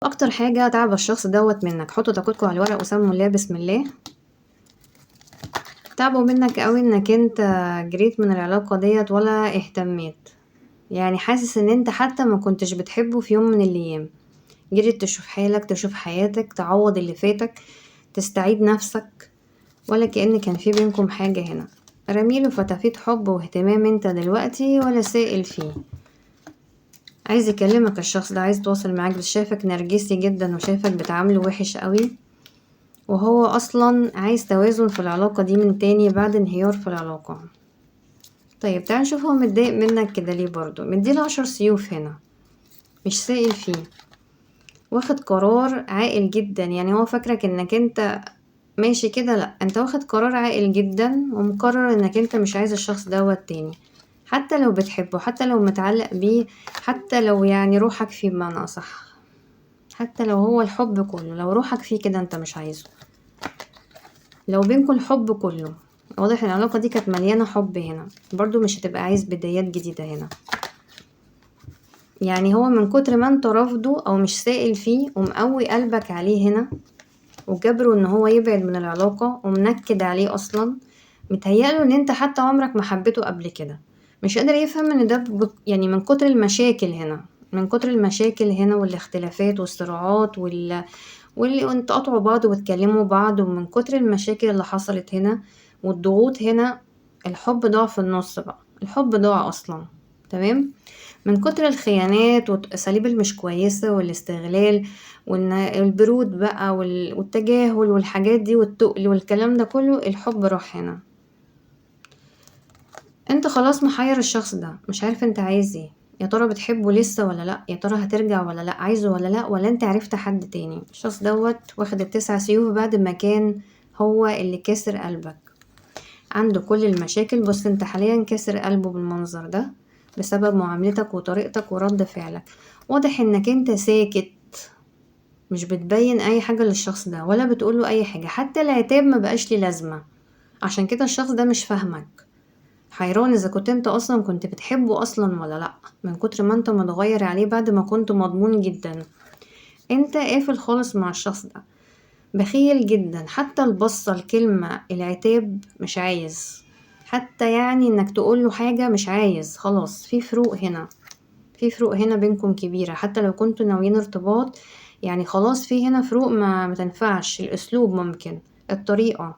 واكتر حاجة تعب الشخص دوت منك، حطوا تاكدكوا على الورق وسموا الله بسم الله. تعبوا منك قوي انك انت جريت من العلاقة ديت ولا اهتميت، يعني حاسس ان انت حتى ما كنتش بتحبه في يوم من الايام، جريت تشوف حالك، تشوف حياتك، تعوض اللي فاتك، تستعيد نفسك، ولا كأن كان في بينكم حاجة هنا. رميله فتافيت حب واهتمام انت دلوقتي ولا سائل فيه. عايز يكلمك الشخص ده، عايز يتواصل معاك، بس شايفك نرجسي جدا وشايفك بتعامله وحش قوي، وهو اصلا عايز توازن في العلاقة دي من تاني بعد انهيار في العلاقة. طيب تعال نشوف هو متضايق منك كده ليه. برضو مديله 10 سيوف هنا، مش سائل فيه، واخد قرار عاقل جدا. يعني هو فاكرك انك انت ماشي كده، لا انت واخد قرار عاقل جدا ومقرر انك انت مش عايز الشخص دوت تاني، حتى لو بتحبه، حتى لو متعلق بيه، حتى لو يعني روحك فيه بمعنى اصح، حتى لو هو الحب كله، لو روحك فيه كده انت مش عايزه، لو بينكم الحب كله. واضح ان العلاقة دي كانت مليانة حب هنا، برضو مش هتبقى عايز بدايات جديدة هنا. يعني هو من كتر ما انت رافضه او مش سائل فيه ومقوي قلبك عليه هنا، وجبره ان هو يبعد من العلاقة ومنكد عليه اصلا، متهيأله ان انت حتى عمرك ما حبيته قبل كده، مش قادر يفهم ان ده يعني من كتر المشاكل هنا، من كتر المشاكل هنا والاختلافات والصراعات واللي تقاطعوا بعض وتكلموا بعض، ومن كتر المشاكل اللي حصلت هنا والضغوط هنا، الحب ضاع في النص بقى، الحب ضاع اصلا. تمام. من كتر الخيانات والاساليب المش كويسة والاستغلال والبرود بقى والتجاهل والحاجات دي والتقل والكلام ده كله، الحب راح هنا. انت خلاص محير الشخص ده، مش عارف انت عايز ايه، يا ترى بتحبه لسه ولا لا، يا ترى هترجع ولا لا، عايزه ولا لا، ولا انت عرفت حد تاني. الشخص دوت واخد ال9 سيوف بعد ما كان هو اللي كسر قلبك، عنده كل المشاكل. بص انت حاليا كسر قلبه بالمنظر ده بسبب معاملتك وطريقتك ورد فعلك. واضح انك انت ساكت، مش بتبين اي حاجة للشخص ده ولا بتقوله اي حاجة، حتى العتاب ما بقاش ليه لازمة. عشان كده الشخص ده مش فاهمك، حيران اذا كنت انت اصلا كنت بتحبه اصلا ولا لا، من كتر ما انت متغير عليه بعد ما كنت مضمون جدا. انت قافل خالص مع الشخص ده، بخيل جدا، حتى البصة الكلمة العتاب مش عايز، حتى يعني انك تقوله حاجة مش عايز. خلاص في فروق هنا، في فروق هنا بينكم كبيرة، حتى لو كنتوا ناويين ارتباط، يعني خلاص في هنا فروق ما تنفعش. الاسلوب ممكن، الطريقة.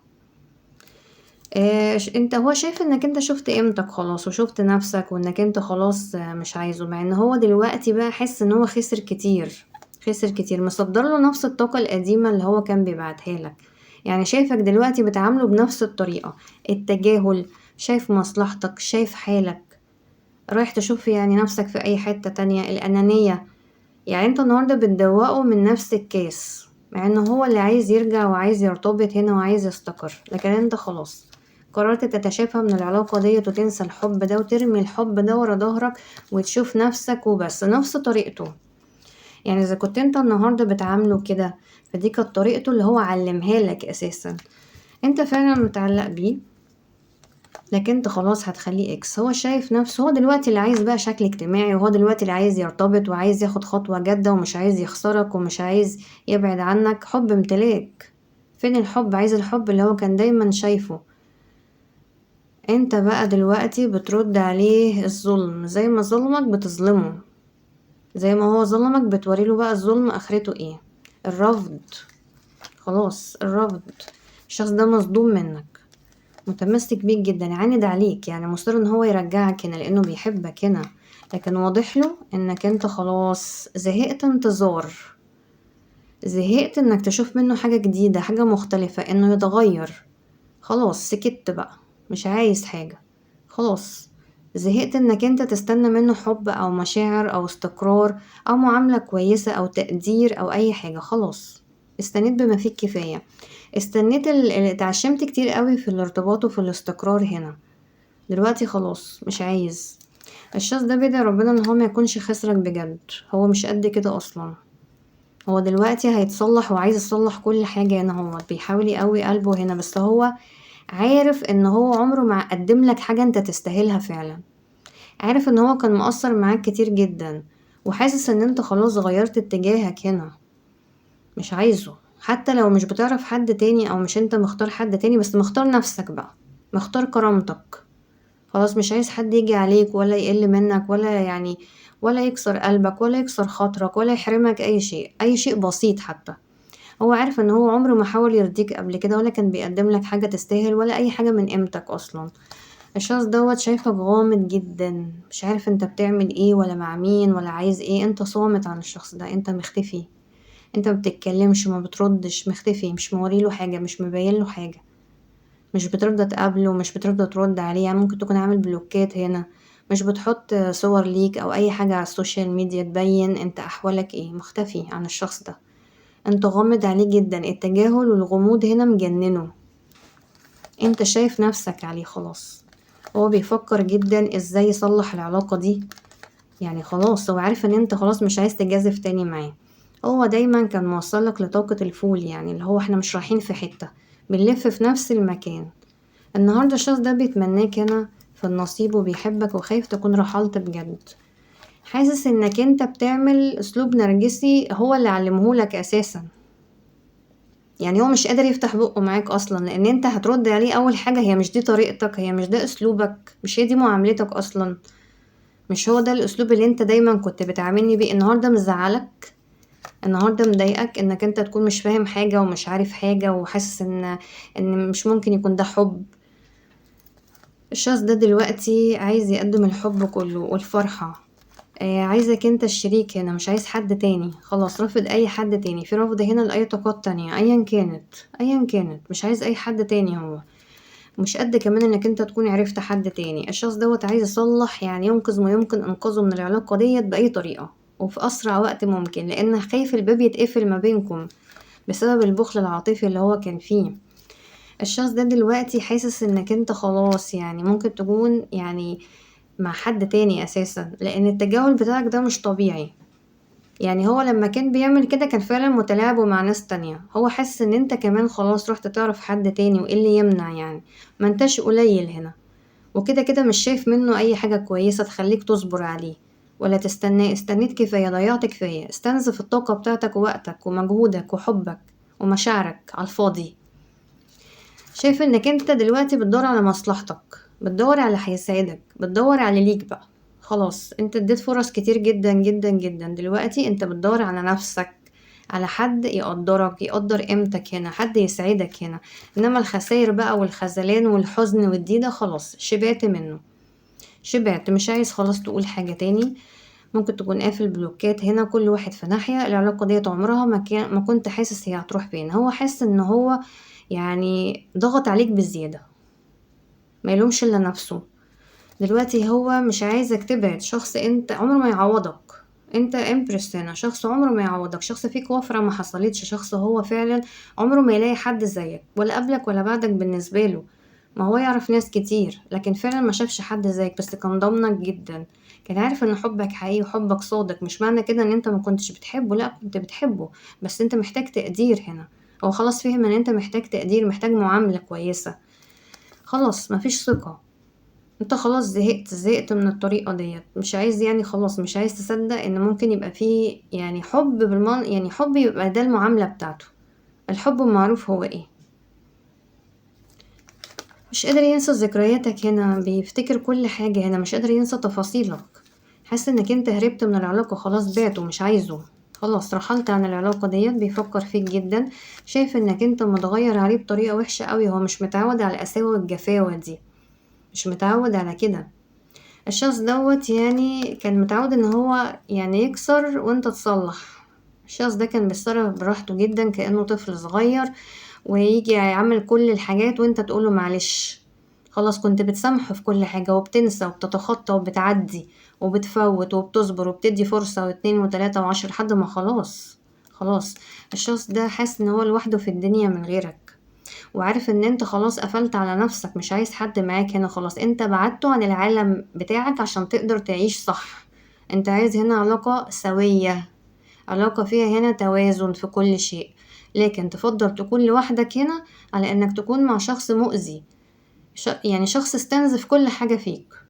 انت هو شايف انك انت شفت قيمتك خلاص وشفت نفسك وانك انت خلاص مش عايزه، مع ان هو دلوقتي بقى حس ان هو خسر كتير، خسر كتير، مصدر له نفس الطاقة القديمة اللي هو كان بيبعتها لك. يعني شايفك دلوقتي بتعامله بنفس الطريقة، التجاهل، شايف مصلحتك، شايف حالك، رايح تشوف يعني نفسك في اي حتة تانية، الانانية. يعني انت النهاردة بتدوقه من نفس الكاس، مع انه هو اللي عايز يرجع وعايز يرتبط هنا وعايز يستقر، لكن انت خلاص قررت تتشافى من العلاقة ديت وتنسى الحب ده وترمي الحب ده ورا ظهرك وتشوف نفسك وبس، نفس طريقته. يعني اذا كنت انت النهاردة بتعامله كده، فدي كانت طريقته اللي هو علمها لك اساسا. انت فعلا متعلق بيه، لكن انت خلاص هتخليه اكس. هو شايف نفسه هو دلوقتي اللي عايز بقى شكل اجتماعي، وهو دلوقتي اللي عايز يرتبط وعايز ياخد خطوة جادة ومش عايز يخسرك ومش عايز يبعد عنك. حب امتلاك، فين الحب؟ عايز الحب اللي هو كان دايما شايفه. انت بقى دلوقتي بترد عليه الظلم، زي ما ظلمك بتظلمه، زي ما هو ظلمك بتوريله بقى الظلم اخرته ايه. الرفض، خلاص الرفض. الشخص ده مصدوم منك، متمسك بيك جدا، يعاند عليك، يعني مصر ان هو يرجعك هنا لانه بيحبك هنا، لكن واضح له انك انت خلاص زهقت انتظار، زهقت انك تشوف منه حاجة جديدة، حاجة مختلفة، انه يتغير. خلاص سكت بقى، مش عايز حاجة، خلاص زهقت انك انت تستنى منه حب او مشاعر او استقرار او معاملة كويسة او تقدير او اي حاجة. خلاص استنيت بما فيه الكفاية، استنيت اتعشمت كتير قوي في الارتباط وفي الاستقرار هنا، دلوقتي خلاص مش عايز. الشخص ده بيدعي ربنا ان هو ما يكونش خسرك بجد، هو مش قد كده اصلا، هو دلوقتي هيتصلح وعايز يصلح كل حاجة هنا، هو بيحاول يقوي قلبه هنا، بس هو عارف ان هو عمره ما قدم لك حاجة انت تستاهلها فعلا، عارف ان هو كان مقصر معاك كتير جدا، وحاسس ان انت خلاص غيرت اتجاهك هنا. مش عايزه، حتى لو مش بتعرف حد تاني أو مش انت مختار حد تاني، بس مختار نفسك بقى، مختار كرامتك. خلاص مش عايز حد يجي عليك ولا يقل منك ولا يعني ولا يكسر قلبك ولا يكسر خاطرك ولا يحرمك أي شيء، أي شيء بسيط حتى. هو عارف ان هو عمره ما حاول يرضيك قبل كده ولا كان بيقدم لك حاجة تستاهل ولا أي حاجة من قيمتك أصلا. الشخص دوت شايفك غامض جدا، مش عارف انت بتعمل ايه ولا مع مين ولا عايز ايه، انت صامت عن الشخص ده، انت مختفي، انت ما بتتكلمش ما بتردش، مختفي، مش موريله حاجة، مش مبين له حاجة، مش بترضى تقابله، مش بترضى ترد عليه، يعني ممكن تكون عامل بلوكات هنا، مش بتحط صور ليك او اي حاجة على السوشيال ميديا تبين انت احوالك ايه، مختفي عن الشخص ده. انت غامض عليه جدا، التجاهل والغموض هنا مجننه، انت شايف نفسك عليه خلاص. هو بيفكر جدا ازاي يصلح العلاقة دي، يعني خلاص هو عارف ان انت خلاص مش عايز تجازف تاني معاه. هو دايما كان موصلك لطاقة الفول، يعني اللي هو احنا مش رايحين في حتة، بنلف في نفس المكان. النهاردة الشخص ده بيتمناك هنا في النصيب وبيحبك وخايف تكون رحلت بجد، حاسس انك انت بتعمل اسلوب نرجسي هو اللي علمهولك اساسا. يعني هو مش قادر يفتح بقه معاك اصلا، لان انت هترد عليه اول حاجة هي مش دي طريقتك، هي مش ده اسلوبك، مش هي دي معاملتك اصلا، مش هو ده الاسلوب اللي انت دايما كنت بتعاملني بيه. النهارده مزعلك، النهارده مضايقك انك انت تكون مش فاهم حاجة ومش عارف حاجة وحاسس ان مش ممكن يكون ده حب. الشخص ده دلوقتي عايز يقدم الحب كله والفرحة، عايزك انت الشريك هنا، مش عايز حد تاني، خلاص رافض اي حد تاني، في رفض هنا لأي طاقات تانية ايا كانت، ايا كانت مش عايز اي حد تاني. هو مش قد كمان انك انت تكون عرفت حد تاني. الشخص دوت عايز يصلح، يعني ينقذ ما يمكن انقاذه من العلاقة ديت بأي طريقة وفي أسرع وقت ممكن، لأن خايف الباب يتقفل ما بينكم بسبب البخل العاطفي اللي هو كان فيه. الشخص ده دلوقتي حاسس انك انت خلاص يعني ممكن تكون يعني مع حد تاني اساسا، لان التجاهل بتاعك ده مش طبيعي. يعني هو لما كان بيعمل كده كان فعلا متلاعب مع ناس تانية، هو حاسس ان انت كمان خلاص رحت تعرف حد تاني، وايه اللي يمنع يعني، ما انتش قليل هنا، وكده كده مش شايف منه اي حاجة كويسة تخليك تصبر عليه ولا تستناه. استنيت كفاية، ضيعت كفاية، استنزف الطاقة بتاعتك ووقتك ومجهودك وحبك ومشاعرك على الفاضي. شايف انك انت دلوقتي بتدور على مصلحتك، بتدور على هيساعدك، بتدور على ليك بقى. خلاص انت اديت فرص كتير جدا جدا جدا، دلوقتي انت بتدور على نفسك، على حد يقدرك، يقدر قيمتك هنا، حد يساعدك هنا. انما الخسائر بقى والخذلان والحزن والدي خلاص شبعت منه، شبعت، مش عايز خلاص تقول حاجة تاني. ممكن تكون قافل بلوكات هنا، كل واحد في ناحية. العلاقة ديت عمرها ما كنت حاسس هي هتروح فين. هو حاسس ان هو يعني ضغط عليك بزيادة، ما يلومش الا نفسه. دلوقتي هو مش عايزك تبعد، شخص انت عمره ما يعوضك، انت امبرس هنا، شخص عمره ما يعوضك، شخص فيك وفرة ما حصلتش، شخص هو فعلا عمره ما يلاقي حد زيك ولا قبلك ولا بعدك بالنسبة له. ما هو يعرف ناس كتير لكن فعلا ما شافش حد زيك، بس كان ضامنك جدا، كان عارف ان حبك حقيقي وحبك صادق. مش معنى كده ان انت ما كنتش بتحبه، لا كنت بتحبه، بس انت محتاج تقدير هنا. هو خلاص فهم ان انت محتاج تقدير، محتاج معاملة كويسة. خلاص مفيش ثقة، انت خلاص زهقت من الطريقة ديت، مش عايز يعني خلاص مش عايز تصدق ان ممكن يبقى فيه يعني حب يعني حب يبقى ده المعاملة بتاعته. الحب المعروف هو ايه؟ مش قادر ينسى ذكرياتك هنا، بيفتكر كل حاجة هنا، مش قادر ينسى تفاصيلك. حاسس انك انت هربت من العلاقة خلاص، بعته مش عايزه، خلاص رحلت عن العلاقة ديت. بيفكر فيك جدا، شايف انك انت متغير عليه بطريقة وحشة قوي. هو مش متعود على القساوة والجفاوة دي، مش متعود على كده. الشخص دوت يعني كان متعود ان هو يعني يكسر وانت تصلح. الشخص ده كان بيتصرف براحته جدا كأنه طفل صغير، ويجي يعمل كل الحاجات وانت تقوله معلش. خلاص كنت بتسامحه في كل حاجة وبتنسى وبتتخطى وبتعدي وبتفوت وبتصبر وبتدي فرصة واتنين وتلاتة وعشر لحد ما خلاص. خلاص الشخص ده حاسس ان هو لوحده في الدنيا من غيرك، وعارف ان انت خلاص قفلت على نفسك، مش عايز حد معاك هنا، خلاص انت بعدته عن العالم بتاعك عشان تقدر تعيش صح. انت عايز هنا علاقة سوية، علاقة فيها هنا توازن في كل شيء، لكن تفضل تكون لوحدك هنا على انك تكون مع شخص مؤذي، يعني شخص استنزف كل حاجة فيك.